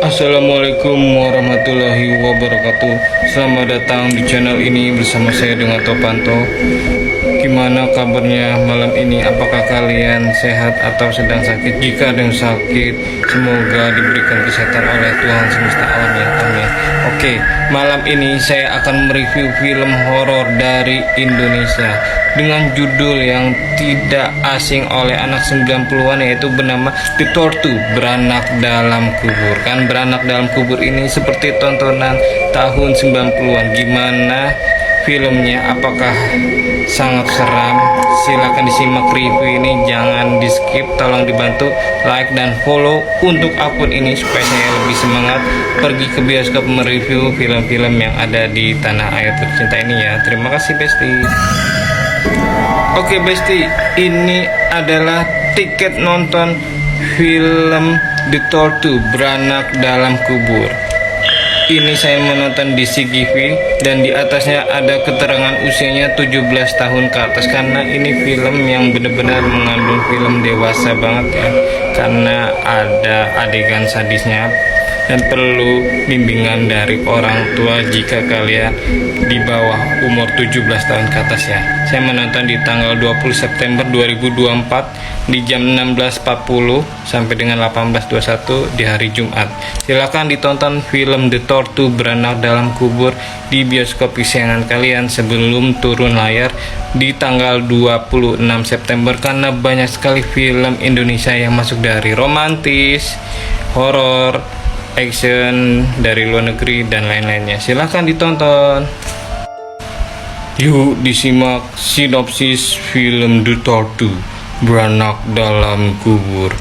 Assalamualaikum warahmatullahi wabarakatuh. Selamat datang di channel ini bersama saya dengan Topanto. Gimana kabarnya malam ini? Apakah kalian sehat atau sedang sakit? Jika ada yang sakit, semoga diberikan kesehatan oleh Tuhan semesta alam ya. Amin. Oke, malam ini saya akan mereview film horor dari Indonesia dengan judul yang tidak asing oleh anak 90-an, yaitu bernama The Torture, Beranak Dalam Kubur. Kan Beranak Dalam Kubur ini seperti tontonan tahun 90-an. Gimana filmnya? Apakah sangat seram? Silahkan disimak review ini, jangan di skip, tolong dibantu like dan follow untuk akun ini supaya saya lebih semangat pergi ke bioskop mereview film-film yang ada di tanah air tercinta ini ya. Terima kasih Besti. Oke Besti, ini adalah tiket nonton film The Torture, Beranak Dalam Kubur. Ini saya menonton di CGV dan di atasnya ada keterangan usianya 17 tahun ke atas, karena ini film yang benar-benar mengandung film dewasa banget ya, karena ada adegan sadisnya dan perlu bimbingan dari orang tua jika kalian di bawah umur 17 tahun ke atas ya. Saya menonton di tanggal 20 September 2024 di jam 16.40 sampai dengan 18.21 di hari Jumat. Silakan ditonton film The Torture, Beranak Dalam Kubur di bioskop kesayangan kalian sebelum turun layar di tanggal 26 September, karena banyak sekali film Indonesia yang masuk dari romantis, horor, action dari luar negeri dan lain-lainnya. Silahkan ditonton. Yuk disimak sinopsis film The Torture, Beranak Dalam Kubur.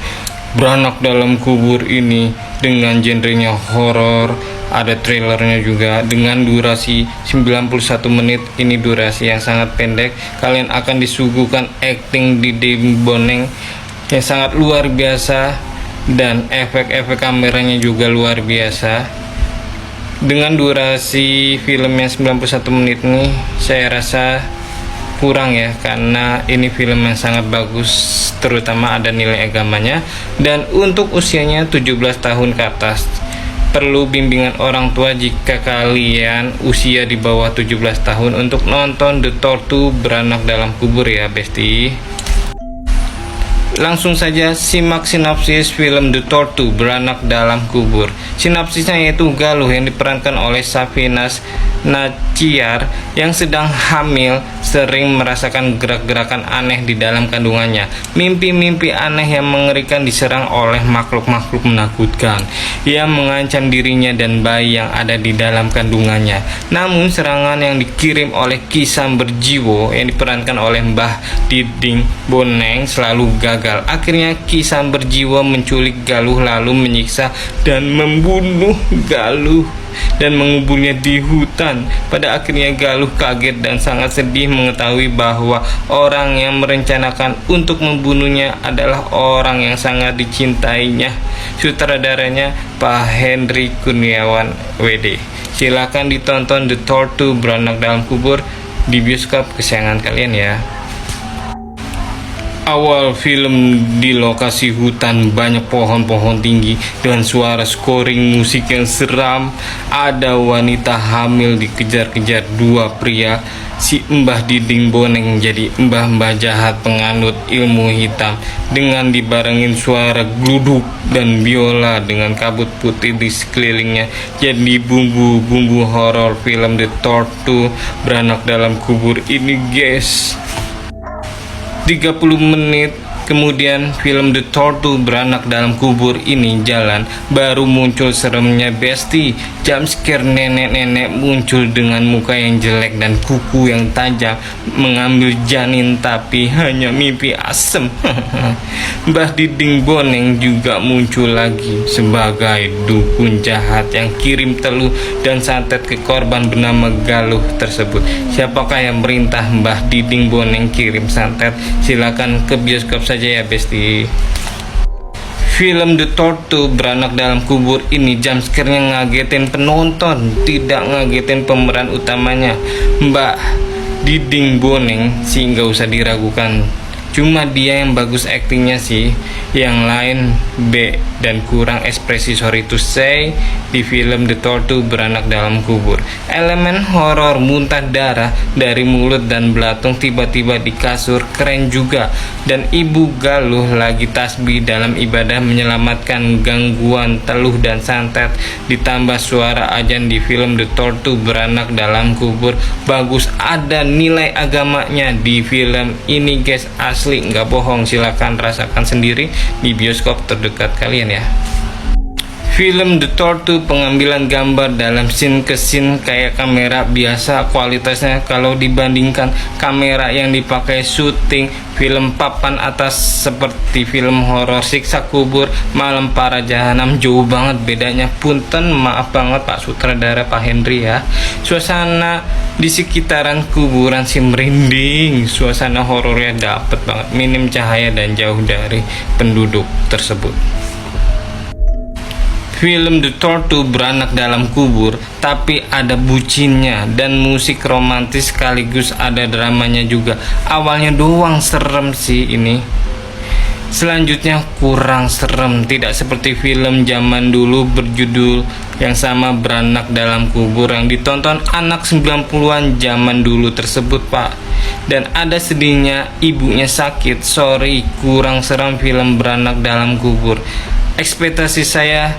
Beranak Dalam Kubur ini dengan genrenya horor, ada trailernya juga, dengan durasi 91 menit. Ini durasi yang sangat pendek. Kalian akan disuguhkan acting Didi Boneng yang sangat luar biasa dan efek-efek kameranya juga luar biasa. Dengan durasi film yang 91 menit nih, saya rasa kurang ya, karena ini film yang sangat bagus, terutama ada nilai agamanya, dan untuk usianya 17 tahun ke atas. Perlu bimbingan orang tua jika kalian usia di bawah 17 tahun untuk nonton The Torture, Beranak Dalam Kubur ya Besti. Langsung saja simak sinopsis film The Torture, Beranak Dalam Kubur. Sinopsisnya yaitu Galuh yang diperankan oleh Safinas Naciar yang sedang hamil sering merasakan gerak-gerakan aneh di dalam kandungannya. Mimpi-mimpi aneh yang mengerikan diserang oleh makhluk-makhluk menakutkan yang mengancam dirinya dan bayi yang ada di dalam kandungannya. Namun serangan yang dikirim oleh Ki Samberjiwo yang diperankan oleh Mbah Diding Boneng selalu gagal. Akhirnya Ki Samberjiwo menculik Galuh lalu menyiksa dan membunuh Galuh dan menguburnya di hutan. Pada akhirnya Galuh kaget dan sangat sedih mengetahui bahwa orang yang merencanakan untuk membunuhnya adalah orang yang sangat dicintainya. Sutradaranya Pak Henry Kurniawan WD. Silakan ditonton The Torture, Beranak Dalam Kubur di bioskop kesayangan kalian ya. Awal film di lokasi hutan, banyak pohon-pohon tinggi dengan suara scoring musik yang seram. Ada wanita hamil dikejar-kejar dua pria. Si Mbah Diding Boneng jadi mbah-mbah jahat penganut ilmu hitam, dengan dibarengin suara gluduk dan biola dengan kabut putih di sekelilingnya. Jadi bumbu-bumbu horor film The Torture, Beranak Dalam Kubur ini guys. 30 menit kemudian film The Torture, Beranak Dalam Kubur ini jalan, baru muncul seremnya Besti. Jumpscare nenek-nenek muncul dengan muka yang jelek dan kuku yang tajam, mengambil janin tapi hanya mimpi asem. Mbah Diding Boneng juga muncul lagi sebagai dukun jahat yang kirim teluh dan santet ke korban bernama Galuh tersebut. Siapakah yang merintah Mbah Diding Boneng kirim santet? Silakan ke bioskop saja ya Besti. Film The Torture, Beranak Dalam Kubur ini jumpscare-nya ngagetin penonton, tidak ngagetin pemeran utamanya Mbak Diding Boneng sih, nggak usah diragukan. Cuma dia yang bagus aktingnya sih, yang lain B. Dan kurang ekspresi sorry to say di film The Tortu Beranak Dalam Kubur. Elemen horor muntah darah dari mulut dan belatung tiba-tiba di kasur keren juga. Dan ibu galuh lagi tasbih dalam ibadah menyelamatkan gangguan teluh dan santet. Ditambah suara azan di film The Tortu Beranak Dalam Kubur. Bagus, ada nilai agamanya di film ini guys, asli nggak bohong. Silahkan rasakan sendiri di bioskop terdekat kalian ya. Film The Tortu pengambilan gambar dalam scene ke scene kayak kamera biasa kualitasnya kalau dibandingkan kamera yang dipakai syuting film papan atas seperti film horor Siksa Kubur, Malam Para Jahanam, jauh banget bedanya. Punten, maaf banget Pak Sutradara, Pak Henry ya. Suasana di sekitaran kuburan sih merinding, suasana horornya dapet banget, minim cahaya dan jauh dari penduduk tersebut. Film The Tortu Beranak Dalam Kubur tapi ada bucinnya dan musik romantis sekaligus ada dramanya juga. Awalnya doang serem sih ini, selanjutnya kurang serem, tidak seperti film zaman dulu berjudul yang sama Beranak Dalam Kubur yang ditonton anak 90-an zaman dulu tersebut Pak. Dan ada sedihnya, ibunya sakit. Sorry, kurang serem film Beranak Dalam Kubur. Ekspektasi saya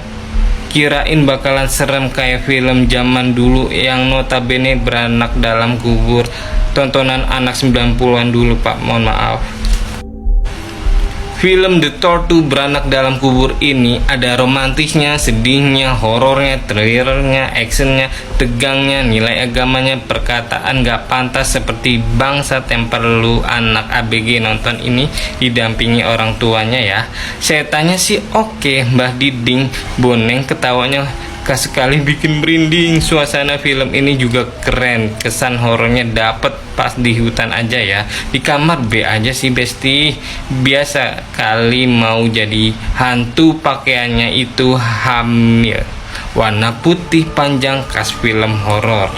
kirain bakalan serem kayak film zaman dulu yang notabene Beranak Dalam Kubur tontonan anak 90-an dulu Pak, mohon maaf. Film The Tortu Beranak Dalam Kubur ini ada romantisnya, sedihnya, horornya, thrillernya, actionnya, tegangnya, nilai agamanya, perkataan gak pantas seperti bangsat yang perlu anak ABG nonton ini didampingi orang tuanya ya. Saya tanya sih oke, Mbah Diding Boneng ketawanya sekali bikin merinding. Suasana film ini juga keren, kesan horornya dapet pas di hutan aja ya. Di kamar B aja sih besti, biasa kali mau jadi hantu pakaiannya itu hamil, warna putih panjang khas film horor.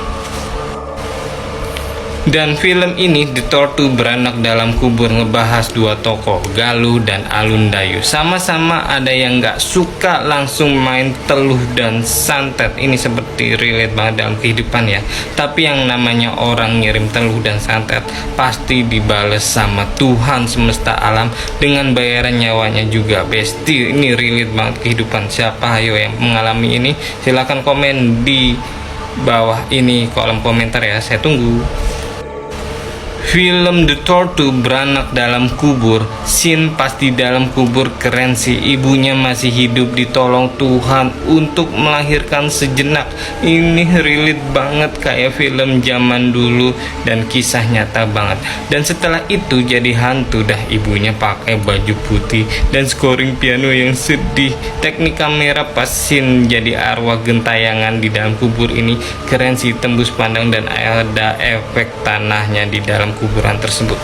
Dan film ini The Tortu Beranak Dalam Kubur ngebahas dua tokoh, Galuh dan Alun Dayu. Sama-sama ada yang gak suka langsung main teluh dan santet. Ini seperti relate banget dalam kehidupan ya. Tapi yang namanya orang ngirim teluh dan santet pasti dibales sama Tuhan semesta alam dengan bayaran nyawanya juga besti. Ini relate banget kehidupan. Siapa ayo yang mengalami ini? Silahkan komen di bawah ini kolom komentar ya, saya tunggu. Film The Tortu Beranak Dalam Kubur, scene pas di dalam kubur keren sih. Ibunya masih hidup ditolong Tuhan untuk melahirkan sejenak. Ini relate banget kayak film zaman dulu dan kisah nyata banget. Dan setelah itu jadi hantu dah, ibunya pakai baju putih dan scoring piano yang sedih. Teknik kamera pas scene jadi arwah gentayangan di dalam kubur ini keren sih, tembus pandang dan ada efek tanahnya di dalam kuburan tersebut.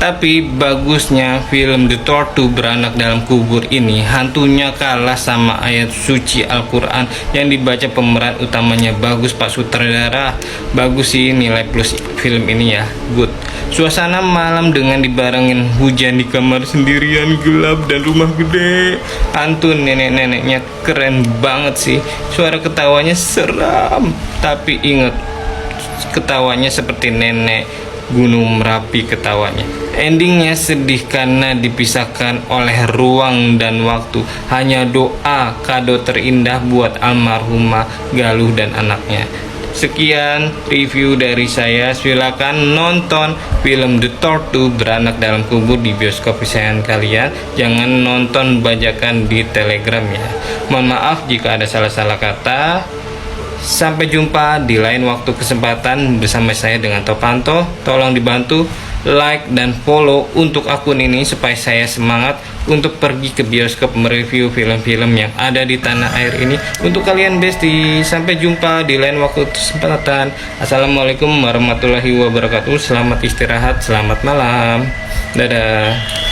Tapi bagusnya film The Tortu Beranak Dalam Kubur ini, hantunya kalah sama ayat suci Al-Quran yang dibaca pemeran utamanya. Bagus Pak Sutradara, bagus sih, nilai plus film ini ya, good. Suasana malam dengan dibarengin hujan di kamar sendirian gelap dan rumah gede. Hantu nenek-neneknya keren banget sih. Suara ketawanya seram, tapi inget, ketawanya seperti nenek Gunung Merapi ketawanya. Endingnya sedih karena dipisahkan oleh ruang dan waktu. Hanya doa kado terindah buat almarhumah Galuh dan anaknya. Sekian review dari saya. Silakan nonton film The Tortu Beranak Dalam Kubur di bioskop kesayangan kalian. Jangan nonton bajakan di Telegram ya. Mohon maaf jika ada salah-salah kata. Sampai jumpa di lain waktu kesempatan bersama saya dengan Topanto. Tolong dibantu like dan follow untuk akun ini supaya saya semangat untuk pergi ke bioskop mereview film-film yang ada di tanah air ini untuk kalian besti. Sampai jumpa di lain waktu kesempatan. Assalamualaikum warahmatullahi wabarakatuh. Selamat istirahat, selamat malam, dadah.